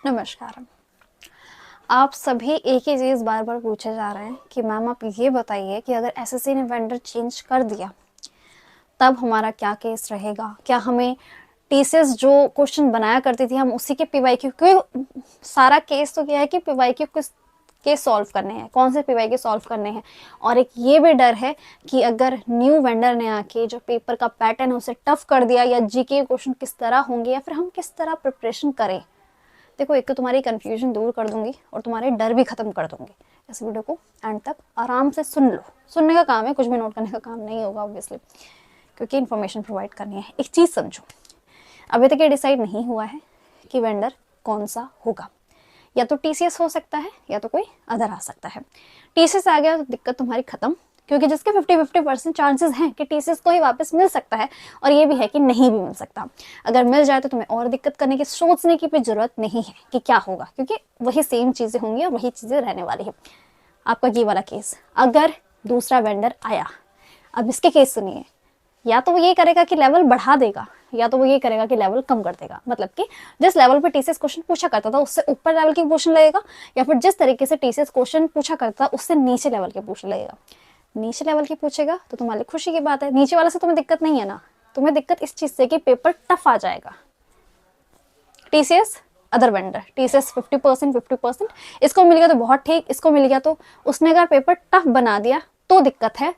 नमस्कार। आप सभी एक ही चीज़ बार-बार पूछे जा रहे हैं कि मैम आप ये बताइए कि अगर एसएससी ने वेंडर चेंज कर दिया, तब हमारा क्या केस रहेगा? क्या हमें टीसीएस जो क्वेश्चन बनाया करती थी हम उसी के पीवाईक्यू क्यों सारा केस तो क्या है कि पीवाईक्यू किस केस सॉल्व करने हैं, कौन से पीवाईक्यू सॉल्व करने हैं। और एक ये भी डर है कि अगर न्यू वेंडर ने आके जो पेपर का पैटर्न है उसे टफ कर दिया या जीके क्वेश्चन किस तरह होंगे या फिर हम किस तरह प्रिपरेशन करें। देखो, एक तो तुम्हारी कंफ्यूजन दूर कर दूंगी और तुम्हारे डर भी खत्म कर दूंगी। इस वीडियो को एंड तक आराम से सुन लो। सुनने का काम है, कुछ भी नोट करने का काम नहीं होगा ऑब्वियसली, क्योंकि इन्फॉर्मेशन प्रोवाइड करनी है। एक चीज़ समझो, अभी तक ये डिसाइड नहीं हुआ है कि वेंडर कौन सा होगा। या तो टीसीएस हो सकता है या तो कोई अदर आ सकता है। टीसीएस आ गया तो दिक्कत तुम्हारी खत्म, क्योंकि जिसके 50-50% चांसेस हैं कि टीसीएस को ही वापस मिल सकता है, और ये भी है कि नहीं भी मिल सकता। अगर मिल जाए तो तुम्हें और दिक्कत करने की, सोचने की भी जरूरत नहीं है कि क्या होगा, क्योंकि वही सेम चीजें होंगी और वही चीजें रहने वाली है। आपका ये वाला केस, अगर दूसरा वेंडर आया, अब इसके केस सुनिए, या तो वो ये करेगा कि लेवल बढ़ा देगा या तो वो ये करेगा कि लेवल कम कर देगा। मतलब कि जिस लेवल पे टीसीएस क्वेश्चन पूछा करता था उससे ऊपर लेवल के क्वेश्चन लगेगा, या फिर जिस तरीके से टीसीएस क्वेश्चन पूछा करता था उससे नीचे लेवल के पूछ लगेगा। नीचे लेवल की पूछेगा तो तुम्हारी खुशी की बात है, नीचे वाले से तुम्हें दिक्कत नहीं है ना। तुम्हें दिक्कत इस चीज से कि पेपर टफ आ जाएगा। टीसीएस अदर वेंडर, टीसीएस 50% इसको मिल गया तो बहुत ठीक, इसको मिल गया तो उसने अगर पेपर टफ बना दिया तो दिक्कत है,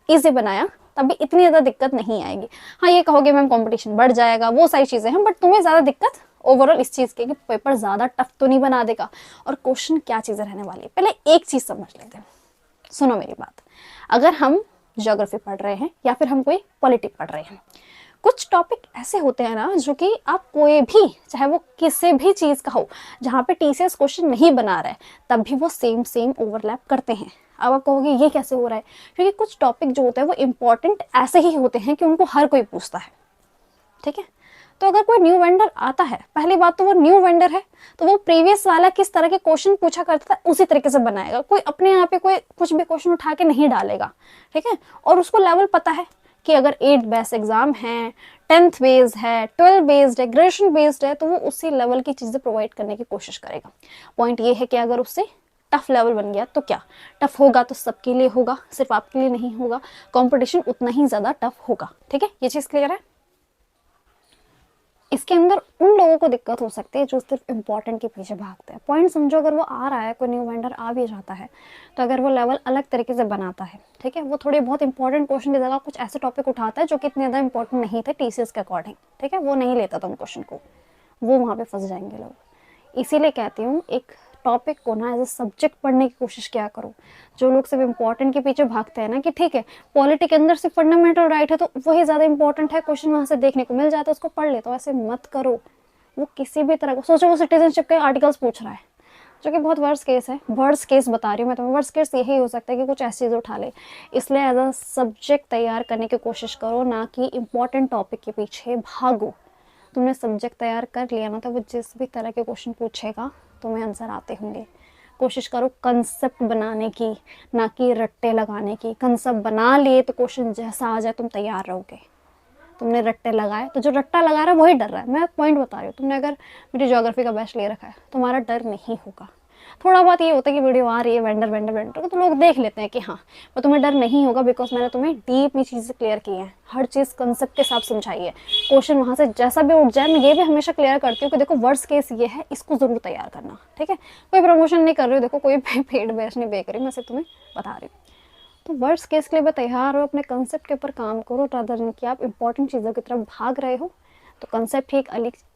इजी बनाया तभी इतनी ज्यादा दिक्कत नहीं आएगी। हाँ, ये कहोगे मैम कंपटीशन बढ़ जाएगा, वो सारी चीजें हैं, बट तुम्हें ज्यादा दिक्कत ओवरऑल इस चीज की कि पेपर ज्यादा टफ तो नहीं बना देगा। और क्वेश्चन क्या चीजें रहने वाली है, पहले एक चीज समझ लेते हैं। सुनो मेरी बात, अगर हम ज्योग्राफी पढ़ रहे हैं या फिर हम कोई पॉलिटिक पढ़ रहे हैं, कुछ टॉपिक ऐसे होते हैं ना जो कि आप कोई भी, चाहे वो किसी भी चीज का हो, जहाँ पे टीसीएस क्वेश्चन नहीं बना रहा है तब भी वो सेम सेम ओवरलैप करते हैं। अब आप कहोगे ये कैसे हो रहा है, क्योंकि कुछ टॉपिक जो होते हैं वो इंपॉर्टेंट ऐसे ही होते हैं कि उनको हर कोई पूछता है। ठीक है, तो अगर कोई न्यू वेंडर आता है, पहली बात तो वो न्यू वेंडर है तो वो प्रीवियस वाला किस तरह के क्वेश्चन पूछा करता था उसी तरीके से बनाएगा। कोई अपने यहाँ पे कोई कुछ भी क्वेश्चन उठा के नहीं डालेगा। ठीक है, और उसको लेवल पता है कि अगर 8 बेस एग्जाम है, 10th बेस्ड है, 12 बेस्ड है, ग्रेजुएशन बेस्ड है, तो वो उसी लेवल की चीजें प्रोवाइड करने की कोशिश करेगा। पॉइंट ये है कि अगर उससे टफ लेवल बन गया तो क्या टफ होगा, तो सबके लिए होगा, सिर्फ आपके लिए नहीं होगा। कंपटीशन उतना ही ज्यादा टफ होगा। ठीक है, ये चीज क्लियर है। इसके अंदर उन लोगों को दिक्कत हो सकती है जो सिर्फ इम्पोर्टेंट के पीछे भागते हैं। पॉइंट समझो, अगर वो आ रहा है, कोई न्यू वेंडर आ भी जाता है, तो अगर वो लेवल अलग तरीके से बनाता है, ठीक है, वो थोड़े बहुत इंपॉर्टेंट क्वेश्चन की जगह कुछ ऐसे टॉपिक उठाता है जो कि इतने ज़्यादा इंपॉर्टेंट नहीं थे टीसीएस के अकॉर्डिंग, ठीक है, वो नहीं लेता था उन क्वेश्चन को, वो वहाँ पे फंस जाएंगे लोग। इसीलिए कहती हूँ एक टॉपिक को ना एज ए सब्जेक्ट पढ़ने की कोशिश क्या करो। जो लोग सिर्फ इम्पोर्टेंट के पीछे भागते हैं ना कि ठीक है पॉलिटी के अंदर सिर्फ फंडामेंटल राइट है तो वही ज़्यादा इंपॉर्टेंट है, क्वेश्चन वहाँ से देखने को मिल जाता है, उसको पढ़ लेता हूँ, ऐसे मत करो। वो किसी भी तरह का सोचो, वो सिटीजनशिप के आर्टिकल्स पूछ रहा है जो कि बहुत वर्स्ट केस है। वर्स्ट केस बता रही हूँ मैं तुम्हें, वर्स्ट केस यही हो सकता है कि कुछ ऐसी चीज़ उठा ले। इसलिए एज अ सब्जेक्ट तैयार करने की कोशिश करो, ना कि इंपॉर्टेंट टॉपिक के पीछे भागो। तुमने सब्जेक्ट तैयार कर लिया ना तो वो जिस भी तरह के क्वेश्चन पूछेगा तुम्हें आंसर आते होंगे। कोशिश करो कंसेप्ट बनाने की, ना कि रट्टे लगाने की। कंसेप्ट बना लिए तो क्वेश्चन जैसा आ जाए तुम तैयार रहोगे। तुमने रट्टे लगाए तो जो रट्टा लगा रहा है वही डर रहा है। मैं पॉइंट बता रही हूँ, तुमने अगर मेरी ज्योग्राफी का बैच ले रखा है तुम्हारा डर नहीं होगा। थोड़ा बहुत ये होता है कि वीडियो आ रही है वेंडर वेंडर वेंडर तो लोग देख लेते हैं कि हाँ, पर तुम्हें डर नहीं होगा बिकॉज मैंने तुम्हें डीप में चीज़ें क्लियर की हैं, हर चीज़ कंसेप्ट के साथ समझाई है। क्वेश्चन वहाँ से जैसा भी उठ जाए मैं ये भी हमेशा क्लियर करती हूँ कि देखो वर्स्ट केस ये है, इसको जरूर तैयार करना। ठीक है, कोई प्रमोशन नहीं कर रही हूँ, देखो कोई पेड बैच नहीं बेच रही, मैं सिर्फ तुम्हें बता रही हूँ। तो वर्स्ट केस के लिए तैयार हो, अपने कंसेप्ट के ऊपर काम करो रादर देन कि आप इंपॉर्टेंट चीज़ों की तरफ भाग रहे हो। तो कंसेप्ट ही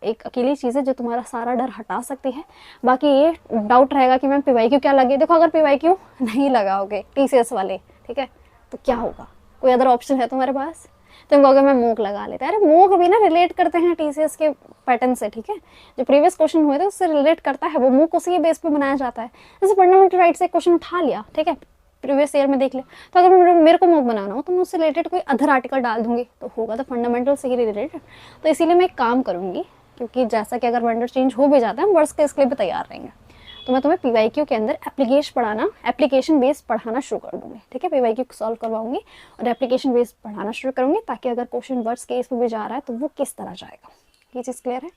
एक अकेली चीज़ है जो तुम्हारा सारा डर हटा सकती है। बाकी ये डाउट रहेगा कि मैम पीवाईक्यू क्या लगे, देखो अगर पीवाईक्यू नहीं लगाओगे टीसीएस वाले, ठीक है, तो क्या होगा, कोई अदर ऑप्शन है तुम्हारे पास? तुम कहोगे मैं मूक लगा लेते, अरे मूक भी ना रिलेट करते हैं टीसीएस के पैटर्न से। ठीक है, जो प्रीवियस क्वेश्चन हुए थे उससे रिलेट करता है, वो मूक उसी बेस पे बनाया जाता है। जैसे फंडामेंटल राइट से क्वेश्चन उठा लिया, ठीक है, प्रीवियस ईयर में देख ले, तो अगर मेरे को मूक बनाना हो तो मैं उससे रिलेटेड कोई अदर आर्टिकल डाल दूंगी तो होगा तो फंडामेंटल से ही रिलेटेड। तो इसीलिए मैं एक काम करूंगी, क्योंकि जैसा कि अगर वेंडर चेंज हो भी जाता है हम वर्स्ट केस के लिए भी तैयार रहेंगे, तो मैं तुम्हें पीवाईक्यू के अंदर एप्लीकेशन बेस्ड पढ़ाना शुरू कर दूंगी। ठीक है, पीवाईक्यू सॉल्व करवाऊंगी और एप्लीकेशन बेस्ड पढ़ाना शुरू करूंगी, ताकि अगर क्वेश्चन वर्स्ट केस में भी जा रहा है तो वो किस तरह जाएगा। ये चीज़ क्लियर है।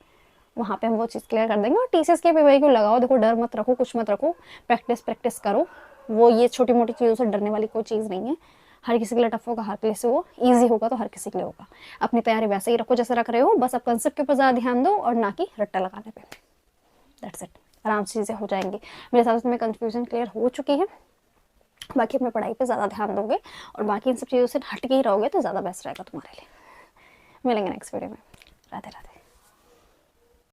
वहाँ पे हम वो चीज़ क्लियर कर देंगे। और टीसीएस के पेपर क्यों लगाओ, देखो डर मत रखो, कुछ मत रखो, प्रैक्टिस प्रैक्टिस करो। वो ये छोटी मोटी चीज़ों से डरने वाली कोई चीज़ नहीं है। हर किसी के लिए टफ होगा, हर किसी से वो ईजी होगा, तो हर किसी के लिए होगा। अपनी तैयारी वैसे ही रखो जैसे रख रहे हो, बस अब कंसेप्ट के ऊपर ज़्यादा ध्यान दो और ना कि रट्टा लगाने पे। दैट्स इट, आराम से चीज़ें हो जाएंगी। मेरे हिसाब से तुम्हें कन्फ्यूजन क्लियर हो चुकी है। बाकी अपनी पढ़ाई पे ज़्यादा ध्यान दोगे और बाकी इन सब चीज़ों से हट के ही रहोगे तो ज़्यादा बेस्ट रहेगा तुम्हारे लिए। मिलेंगे नेक्स्ट वीडियो में। राधे राधे।